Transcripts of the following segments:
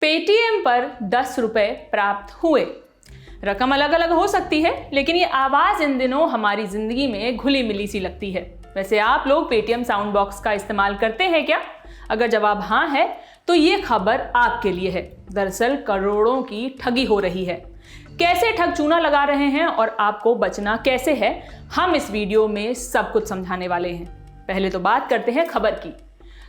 Paytm पर 10 रुपए प्राप्त हुए। रकम अलग अलग हो सकती है, लेकिन ये आवाज इन दिनों हमारी जिंदगी में घुली मिली सी लगती है। वैसे आप लोग पेटीएम साउंड बॉक्स का इस्तेमाल करते हैं क्या? अगर जवाब हाँ है तो ये खबर आपके लिए है। दरअसल करोड़ों की ठगी हो रही है। कैसे ठग चूना लगा रहे हैं और आपको बचना कैसे है, हम इस वीडियो में सब कुछ समझाने वाले हैं। पहले तो बात करते हैं खबर की।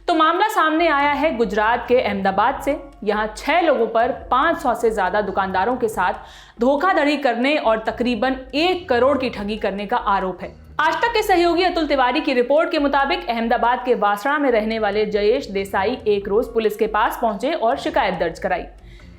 तो मामला सामने आया है गुजरात के अहमदाबाद से। यहां 6 लोगों पर 500 से ज्यादा दुकानदारों के साथ धोखाधड़ी करने और तकरीबन 1 करोड़ की ठगी करने का आरोप है। आज तक के सहयोगी अतुल तिवारी की रिपोर्ट के मुताबिक अहमदाबाद के वासड़ा में रहने वाले जयेश देसाई एक रोज पुलिस के पास पहुंचे और शिकायत दर्ज कराई।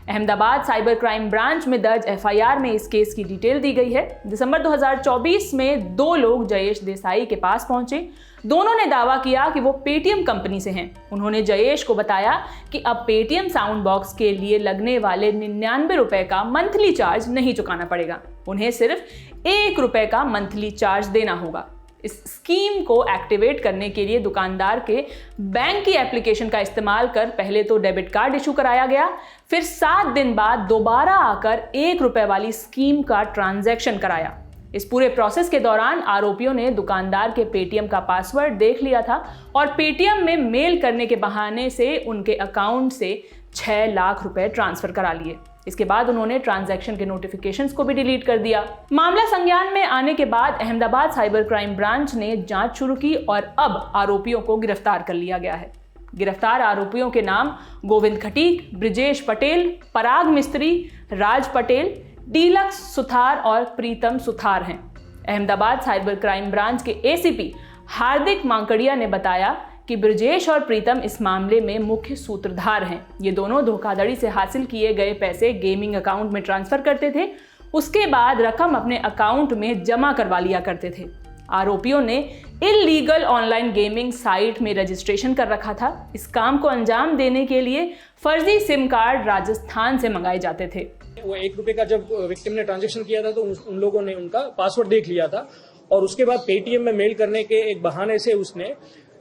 अहमदाबाद साइबर क्राइम ब्रांच में दर्ज एफआईआर में इस केस की डिटेल दी गई है। दिसंबर 2024 में 2 लोग जयेश देसाई के पास पहुंचे। दोनों ने दावा किया कि वो पेटीएम कंपनी से हैं। उन्होंने जयेश को बताया कि अब पेटीएम साउंड बॉक्स के लिए लगने वाले 99 रुपए का मंथली चार्ज नहीं चुकाना पड़ेगा, उन्हें सिर्फ 1 रुपए का मंथली चार्ज देना होगा। इस स्कीम को एक्टिवेट करने के लिए दुकानदार के बैंक की एप्लीकेशन का इस्तेमाल कर पहले तो डेबिट कार्ड इशू कराया गया, फिर 7 दिन बाद दोबारा आकर 1 रुपए वाली स्कीम का ट्रांजैक्शन कराया। इस पूरे प्रोसेस के दौरान आरोपियों ने दुकानदार के पेटीएम का पासवर्ड देख लिया था और पेटीएम में मेल करने के बहाने से उनके अकाउंट से 6 लाख रुपए ट्रांसफर करा लिए। इसके बाद उन्होंने ट्रांजैक्शन के नोटिफिकेशंस को भी डिलीट कर दिया। मामला संज्ञान में आने के बाद अहमदाबाद साइबर क्राइम ब्रांच ने जांच शुरू की और अब आरोपियों को गिरफ्तार कर लिया गया है। गिरफ्तार आरोपियों के नाम गोविंद खटीक, ब्रिजेश पटेल, पराग मिस्त्री, राज पटेल, डीलक्स सुथार और प्रीतम सुथार हैं। अहमदाबाद साइबर क्राइम ब्रांच के एसीपी हार्दिक मांकड़िया ने बताया कि ब्रजेश और प्रीतम इस मामले में मुख्य सूत्रधार हैं। ये दोनों धोखाधड़ी से हासिल किए गए पैसे गेमिंग अकाउंट में ट्रांसफर करते थे, उसके बाद रकम अपने अकाउंट में जमा करवा लिया करते थे। आरोपियों ने इल्लीगल ऑनलाइन गेमिंग साइट में रजिस्ट्रेशन कर रखा था। इस काम को अंजाम देने के लिए फर्जी सिम कार्ड राजस्थान से मंगाए जाते थे। वो 1 रुपए का जब विक्टिम ने ट्रांजैक्शन किया था तो उन लोगों ने उनका पासवर्ड देख लिया था और उसके बाद पेटीएम में मेल करने के एक बहाने से उसने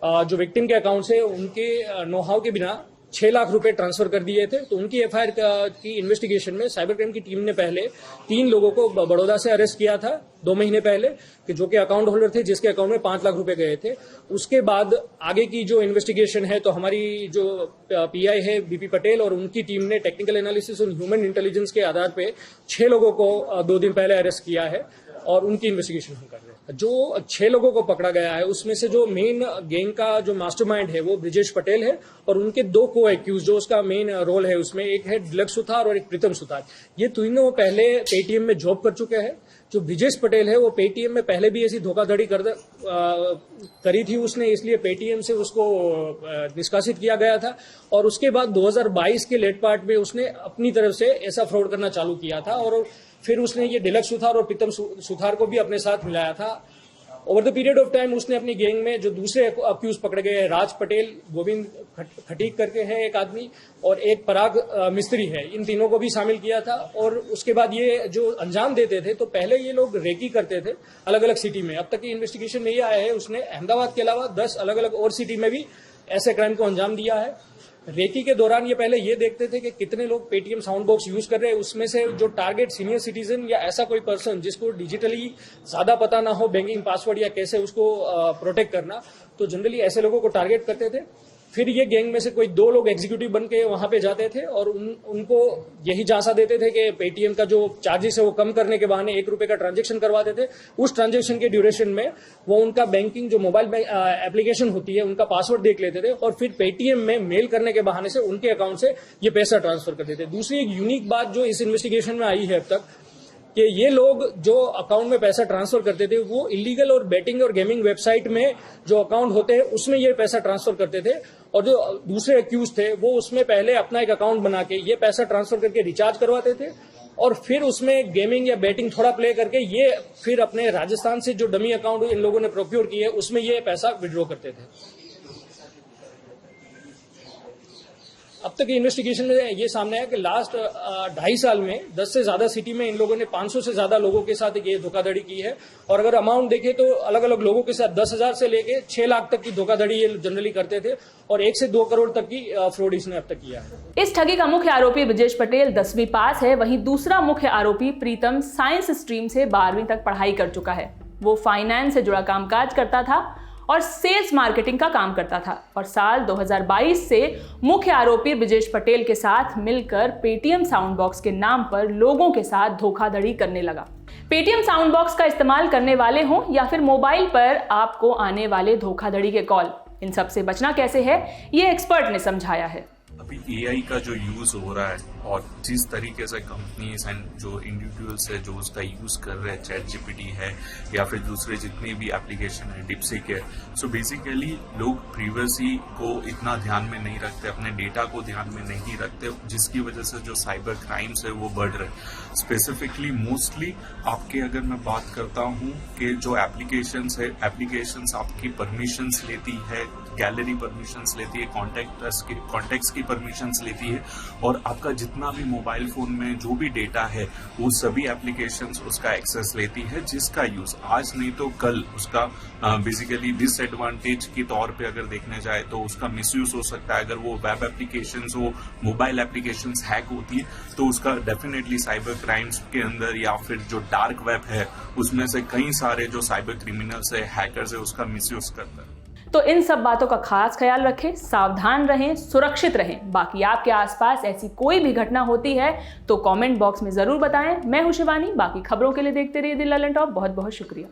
जो विक्टिम के अकाउंट से उनके नो हाउ के बिना 6 लाख रुपए ट्रांसफर कर दिए थे। तो उनकी एफआईआर की इन्वेस्टिगेशन में साइबर क्राइम की टीम ने पहले 3 लोगों को बड़ौदा से अरेस्ट किया था 2 महीने पहले, कि जो कि अकाउंट होल्डर थे, जिसके अकाउंट में 5 लाख रुपए गए थे। उसके बाद आगे की जो इन्वेस्टिगेशन है तो हमारी जो पीआई है बीपी पटेल और उनकी टीम ने टेक्निकल एनालिसिस और ह्यूमन इंटेलिजेंस के आधार पे 6 लोगों को 2 दिन पहले अरेस्ट किया है और उनकी इन्वेस्टिगेशन हम कर रहे हैं। जो 6 लोगों को पकड़ा गया है उसमें से जो मेन गैंग का जो मास्टरमाइंड है वो ब्रिजेश पटेल है और उनके 2 को एक्यूज जो उसका मेन रोल है उसमें एक है डीलक्स सुथार और एक प्रीतम सुथार। ये तीनों पहले पेटीएम में जॉब कर चुके हैं। जो ब्रिजेश पटेल है वो पेटीएम में पहले भी ऐसी धोखाधड़ी करी थी उसने, इसलिए पेटीएम से उसको निष्कासित किया गया था और उसके बाद 2022 के लेट पार्ट में उसने अपनी तरफ से ऐसा फ्रॉड करना चालू किया था और फिर उसने ये डीलक्स सुथार और प्रीतम सुथार को भी अपने साथ मिलाया था। Over the period of time उसने अपनी गैंग में जो दूसरे अक्यूज पकड़े गए हैं, राज पटेल, गोविंद खटीक करके है एक आदमी और एक पराग मिस्त्री है, इन तीनों को भी शामिल किया था। और उसके बाद ये जो अंजाम देते थे तो पहले ये लोग रेकी करते थे अलग अलग सिटी में। अब तक की इन्वेस्टिगेशन में ये आया है उसने अहमदाबाद के अलावा 10 अलग अलग और सिटी में भी ऐसे क्राइम को अंजाम दिया है। रेकी के दौरान ये पहले ये देखते थे कि कितने लोग पेटीएम साउंड बॉक्स यूज कर रहे हैं, उसमें से जो टारगेट सीनियर सिटीजन या ऐसा कोई पर्सन जिसको डिजिटली ज्यादा पता ना हो बैंकिंग पासवर्ड या कैसे उसको प्रोटेक्ट करना, तो जनरली ऐसे लोगों को टारगेट करते थे। फिर ये गैंग में से कोई 2 लोग एग्जीक्यूटिव बन के वहां पे जाते थे और उनको यही झांसा देते थे कि पेटीएम का जो चार्जेस है वो कम करने के बहाने 1 रुपए का ट्रांजैक्शन करवाते थे। उस ट्रांजैक्शन के ड्यूरेशन में वो उनका बैंकिंग जो मोबाइल एप्लीकेशन होती है उनका पासवर्ड देख लेते थे और फिर पेटीएम में मेल करने के बहाने से उनके अकाउंट से ये पैसा ट्रांसफर करते थे। दूसरी एक यूनिक बात जो इस इन्वेस्टिगेशन में आई है अब तक, कि ये लोग जो अकाउंट में पैसा ट्रांसफर करते थे वो इलीगल और बैटिंग और गेमिंग वेबसाइट में जो अकाउंट होते हैं उसमें ये पैसा ट्रांसफर करते थे और जो दूसरे एक्यूज थे वो उसमें पहले अपना एक अकाउंट बना के ये पैसा ट्रांसफर करके रिचार्ज करवाते थे और फिर उसमें गेमिंग या बैटिंग थोड़ा प्ले करके ये फिर अपने राजस्थान से जो डमी अकाउंट इन लोगों ने प्रोक्योर किए उसमें ये पैसा विड्रॉ करते थे। अब तक इन्वेस्टिगेशन में ये सामने आया कि लास्ट 2.5 साल में 10 से ज्यादा सिटी में इन लोगों ने 500 से ज्यादा लोगों के साथ ये धोखाधड़ी की है। और अगर अमाउंट देखें तो अलग अलग लोगों के साथ 10,000 से लेके 6 लाख तक की धोखाधड़ी ये जनरली करते थे और 1 से 2 करोड़ तक की फ्रॉड इसने अब तक किया है। इस ठगी का मुख्य आरोपी ब्रजेश पटेल 10वीं पास है, वहीं दूसरा मुख्य आरोपी प्रीतम साइंस स्ट्रीम से 12वीं तक पढ़ाई कर चुका है। वो फाइनेंस से जुड़ा कामकाज करता था और सेल्स मार्केटिंग का काम करता था और साल 2022 से मुख्य आरोपी ब्रजेश पटेल के साथ मिलकर पेटीएम साउंड बॉक्स के नाम पर लोगों के साथ धोखाधड़ी करने लगा। पेटीएम साउंड बॉक्स का इस्तेमाल करने वाले हों या फिर मोबाइल पर आपको आने वाले धोखाधड़ी के कॉल, इन सब से बचना कैसे है ये एक्सपर्ट ने समझाया है। अभी एआई का जो यूज हो रहा है और जिस तरीके से कंपनीज एंड जो इंडिविजुअल्स है जो उसका यूज कर रहे हैं, चैट जीपीटी है या फिर दूसरे जितने भी एप्लीकेशन है, डिप्सिक है, सो बेसिकली लोग प्रीवियसी को इतना ध्यान में नहीं रखते, अपने डेटा को ध्यान में नहीं रखते, जिसकी वजह से जो साइबर क्राइम्स है वो बढ़ रहे हैं। स्पेसिफिकली मोस्टली आपके अगर मैं बात करता हूँ कि जो एप्लीकेशंस है, एप्लीकेशंस आपकी परमिशंस लेती है, गैलरी परमिशंस लेती है, कॉन्टेक्ट्स की परमिशंस लेती है और आपका जितना भी मोबाइल फोन में जो भी डेटा है वो सभी एप्लीकेशंस उसका एक्सेस लेती है, जिसका यूज आज नहीं तो कल उसका बेसिकली डिसएडवांटेज के तौर पे अगर देखने जाए तो उसका मिसयूज हो सकता है। अगर वो वेब एप्लीकेशंस हो, मोबाइल एप्लीकेशंस हैक होती है तो उसका डेफिनेटली साइबर क्राइम्स के अंदर या फिर जो डार्क वेब है उसमें से कई सारे जो साइबर क्रिमिनल्स है, हैकर्स है, उसका मिसयूज करता है। तो इन सब बातों का खास ख्याल रखें, सावधान रहें, सुरक्षित रहें। बाकी आपके आसपास ऐसी कोई भी घटना होती है तो कमेंट बॉक्स में जरूर बताएं। मैं हूं शिवानी, बाकी खबरों के लिए देखते रहिए द ललन टॉप। बहुत बहुत शुक्रिया।